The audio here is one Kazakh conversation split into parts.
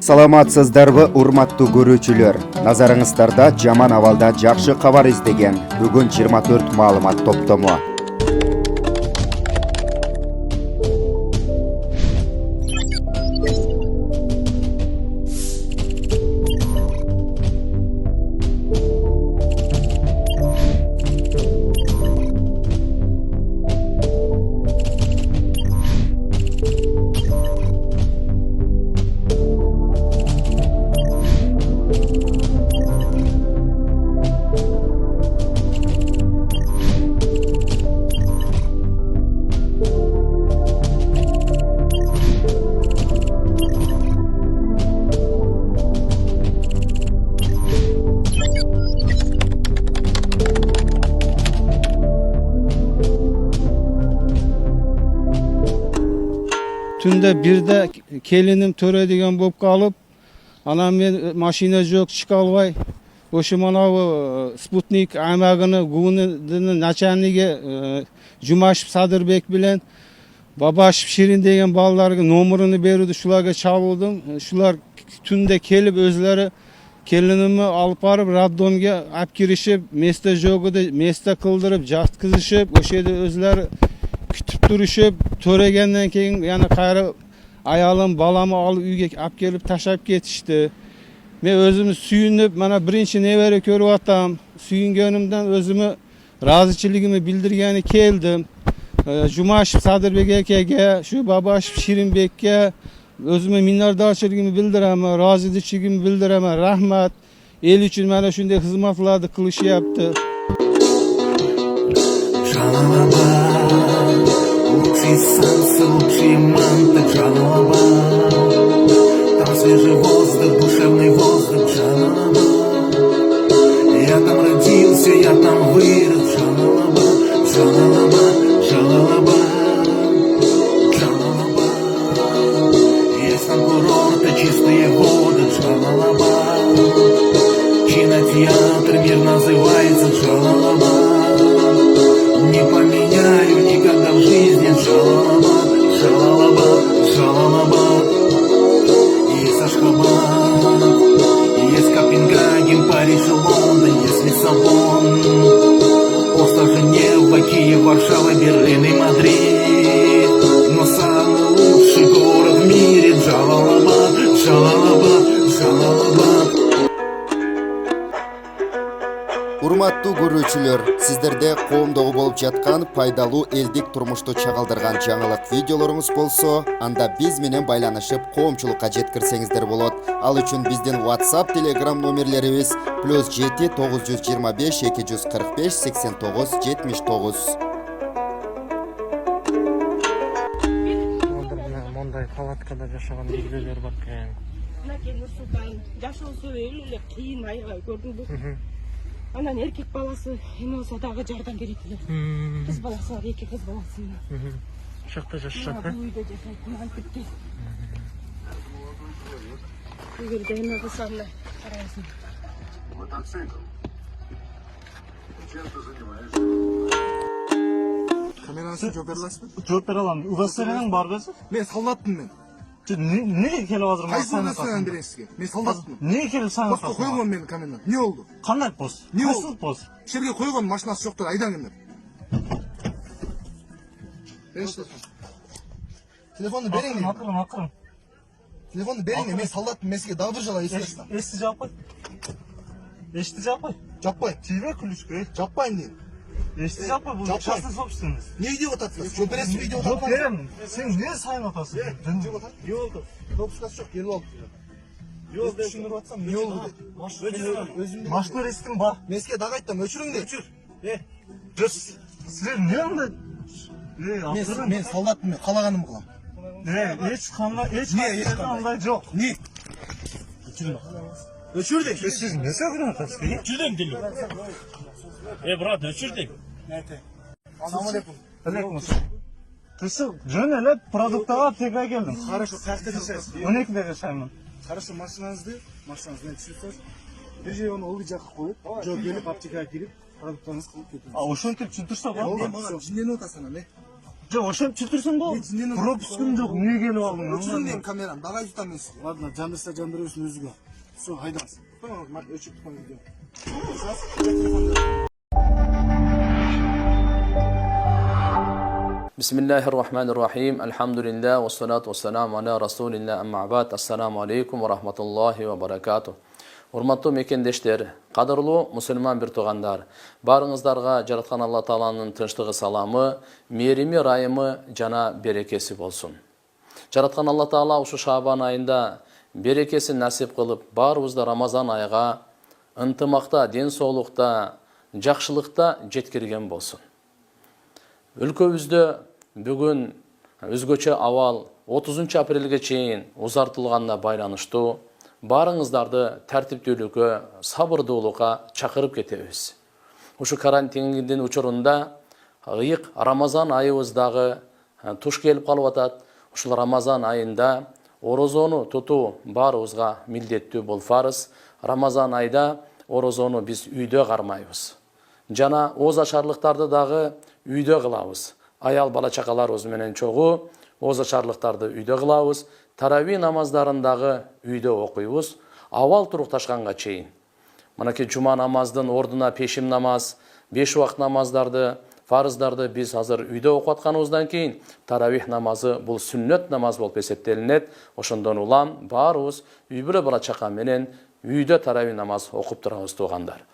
Саламатсыздарбы, урматтуу көрүүчүлөр. Назарыңыздарда жаман абалда жакшы кабар издеген бүгүн 24 маалымат топтому. Tünde birde kelinim töredigen bolup kalıp, anam men maşina jok çıka albay. Oşu manavu Sputnik aymagını gugunu начальниги Жумашев Садырбек bilen Babaşıp Şirin degen balalarga номерini berdi, şularga çalıldım. Şular tünde kelip özleri kelinimi alıp barıp raddomga alып kirişip, meste jogida meste kıldırıp, jatkızışıp, oşu yerде özleri kütüp duruşup, töregenden keyin yani kayra ayalım balamı alıp uyga alып kelip taşap ketişti. Men özümü suyunup, mana birinci nebere körüp atam. Suyunganimdan özümü razıçiligimi bildirgeni keldim. Жумашев Садырбек akege, şu Babaşıp Şirinbekке özümü minnetdarçiligimi bildiraman, razıçiligimi bildiraman. Rahmat. El üçün mana şunday hizmetlarni qilishayapti. Лучший солнце, лучший манты, жалоба. Там свежий воздух, душевный воздух, жалоба. Я там родился, я там вырос, жалоба, жалоба, жалоба, жалоба. Есть там курорты, чистые воды, жалоба. Кинотеатр, мир называется, жалоба. Не поменяю никогда в жизни, жалоба, жалоба, жалоба. Есть Ашхабад, есть Копенгаген, Париж и Лондон, есть Лиссабон, остров Женева, Киев, Варшава, Берлин и Мадрид. Но самый лучший город в мире, жалоба, жалоба, жалоба. Урматтуу көрүүчүлөр, сиздерде коомдогу болуп жаткан пайдалуу элдик турмушту чагылдырган жаңылык видеолоруңуз болсо, анда биз менен байланышып коомчулукка жеткирсеңиздер болот. Ал үчүн биздин WhatsApp, Telegram номерлерибиз +7 925 245 89 79. Мондай палаткада жашаган элдер бар экен. Мынакей Нурсултан жашоосу эле кыйын, аябай көрдүңбү? Анан эркек баласы эме болсо дагы жардам берет эле. Кыз баласы бар, эки кыз баласы. Ошакта жашашат, Бул үйдө жашайт, мантипти. Эгерде эме болсо анда карайсың. Камераны жооп бере аласызбы? Жооп бере алам. Удостоверениең барбы? Мен солдатмын мен. Неге келип азыр Кайсы удостоверение бересиз сизге? Мен солдатмын. Неге келип сага? Постко койгон менин камераны. Эмне болду? Кандай пост? Не Кайсы болду? пост? Жерге койгон машинасы жоктор, айдаңыздар. Телефонду бериң мен. Акырын. Телефонду бериң мен солдатмын, мен сизге дагы бир жолу эсиңизден. Эсти жаппай. Эшти жаппай. Жаппай. Тийбе күлүшкө. Жаппайм дейм. Эшти жаппай, бул частный собственность. Не видео атасыз? Жооп бересиз видео Жооп атасыз? берем. Сен эмне сайын атасың? Не болду? Допускасы жок, келип алып. Жок, түшүндүрүп атсам, эмне болду деп. Өзүмдү Машина риским бар. мен сизге дагы айттым, өчүрүң дейм. Жос. Силер эмне андай? Мен солдатмын, мен каалаганымды кылам. Эч кандай жок. Не? Өчүрдүң. Сиз эмне сөйлөп атасыз? Өчүрдүң деле. Брат, өчүрдүң. Ассаламу алейкум. Алейкум ассалам. Тысы жөн эле продуктага тега келдим. Хорошо, каякта жашайсыз? 12-де жашаймын. Хорошо, машинаңызды мен түшүрсөз, бир жер оны ылдый жакка коюп, жооп келип, аптекага кирип, продуктыңызды кылып кетиңиз. Ошентип түшүнтүрсө Болду, болот. мага жинденип атасың аны. Жоқ, ошентип жүрсөң болду. Пропускам жок, эмне келип алдың? Түсінден камерам, давай тұтам мен сізді. Ладно, жандырса жандырысын өзүгө. Все, хайдаңыз. Өчіп тұтам видео. Бисмиллахир-рахманир-рахим. Алхамдулилlah, вассалату вассаламу аля расулилlah, амма бад. Ассаламу алейкум ва рахматуллахи ва баракату. Урматтуу мекендештер, кадырлуу мусулман бир туугандар, барыңыздарга жараткан Алла Тааланын тынчтыгы, саламы, мээрими, райымы жана берекеси болсун. Жараткан Алла Таала ушу Шабан айында берекесин насип кылып, баарыбызды Рамазан айга ынтымакта, ден соолукта, жакшылыкта жеткирген болсун. Өлкөбүздө бүгүн өзгөчө абал 30 апрелге чейин узартылганына байланыштуу барыңыздарды тартиптүүлүккө, сабырдуулукка чакырып кетебиз. Ушу карантиндин учурунда ыйык Рамазан айыбыздагы туш келип калып атат. Ушул Рамазан айында орозону тутуу баарыбызга милдеттүү бул фарыз. Рамазан айда орозону биз үйдө кармайбыз. Жана ооз ачарлыктарды дагы үйдө кылабыз. Аял бала чакаларыбыз менен чогуу ооз ачарлыктарды үйдө кылабыз. Тарави намаздарын үйдө окуйбуз. Авал турукташканга чейин. Мынакей жума намаздын ордуна пешим намаз, 5 убакыт намаздарды, фарыздарды биз азыр үйдө окуп атканыбыздан кийин таравих намазы бул сүннөт намаз болуп эсептелинет. Ошондон улам баарыбыз үй бүлө бала чака менен үйдө тарави намаз окуп турабыз туугандар.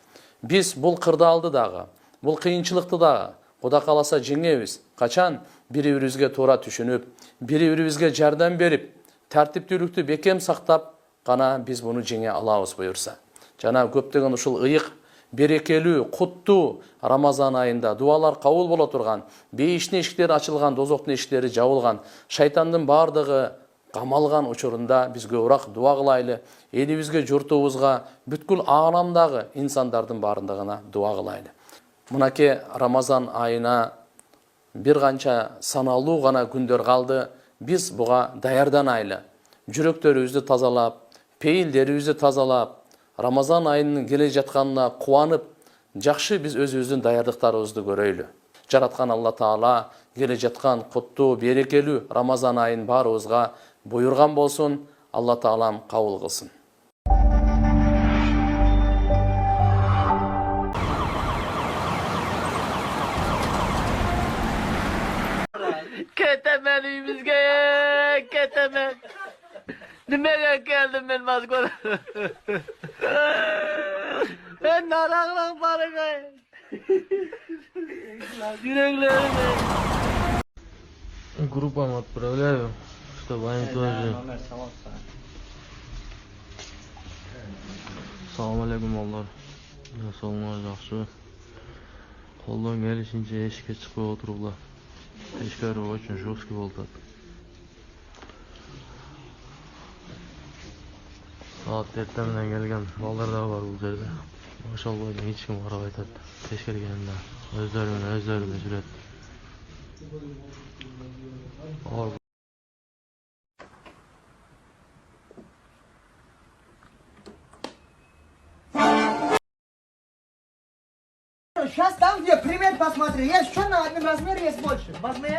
Биз бул кырдаалды дагы, бул кыйынчылыкты дагы Кудай кааласа жеңебиз. Качан бири-бирибизге туура түшүнүп, бири-бирибизге жардам берип, тартиптүүлүктү бекем сактап гана биз буну жеңе алабыз буюрса. Жана көптөгөн ушул ыйык, берекелүү, куттуу Рамазан айында дуалар кабыл боло турган, бейиштин эшиктери ачылган, дозоктун эшиктери жабылган, шайтандын бардыгы камалган учурунда биз көбүрөөк дуа кылайлы, элибизге, журтубузга, бүткүл ааламдагы инсандардын бардыгына дуа кылайлы. Мынакей Рамазан айына бир канча саналуу гана күндөр калды. Биз буга даярданайлы. Жүрөктөрүбүздү тазалап, пейилдерибизди тазалап, Рамазан айынын келе жатканына кубанып, жакшы биз өзүбүздүн даярдыктарыбызды көрөйлү. Жараткан Алла Таала келе жаткан куттуу, берекелүү Рамазан айын баарыбызга буйрган болсун. Алла Таалам кабыл кылсын. Ketemen uyumuzga, ketemen. Nimeye geldim ben Moskva'da? Ben naraklık barıga. Yüreklerime. Группам отправляю, чтобы они тоже... Салам алейкум балдар. Жасалыңар жакшы. Колдон келишинче эшикке чыкпай отуругула. Ишкары очень жесткий болтат. Saat 4'ten gelgen ballar da var bu жерде. Maşallah hiç kim araba aytat. Teşkergeninde özlerine jüret. Сейчас там, где пример посмотри, есть что на одном размере, есть больше. Возьми.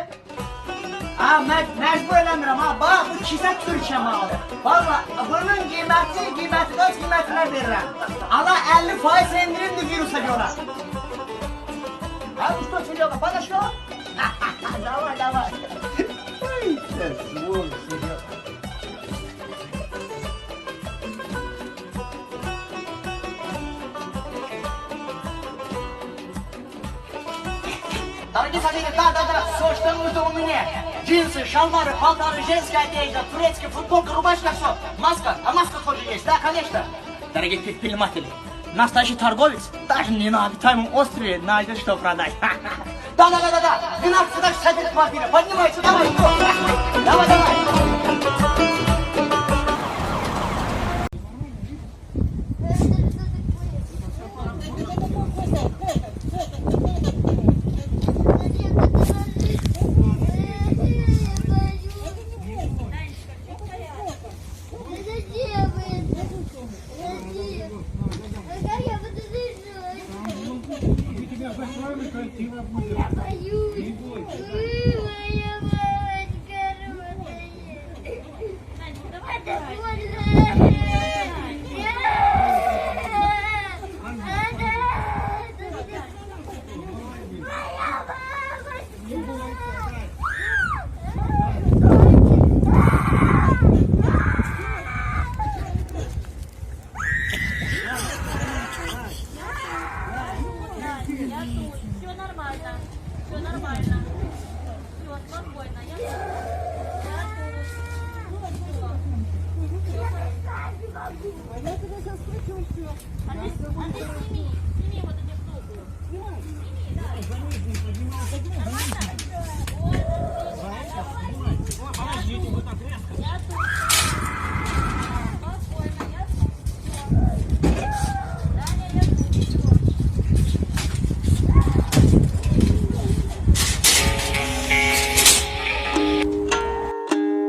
Mecbur elemiyorum ha. Bak bu çizek sürçem abi. Valla bunun kıymeti öz kıymetine veririm. Allah 50% indirimli virüse göre. Ha usta söylüyor. Bana şu. Давай. Дорогие соседи, да, все, что нужно у меня. Джинсы, шалвары, полторы, женская одежда, турецкая футболка, рубашка, все. Маска, а маска тоже есть, да, конечно. Дорогие предприниматели, настоящий торговец даже не на обитаемом острове найдет, что продать. Да. 12 даже садит квартира, поднимайся, давай. Я боюсь.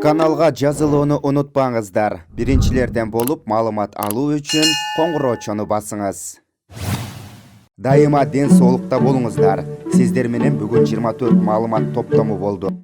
Каналга жазылууну унутпаңыздар. Биринчилерден болуп маалымат алуу үчүн коңгуроочону басыңыз. Дайыма ден соолукта болуңуздар. Сиздер менен бүгүн 24 маалымат топтому болду.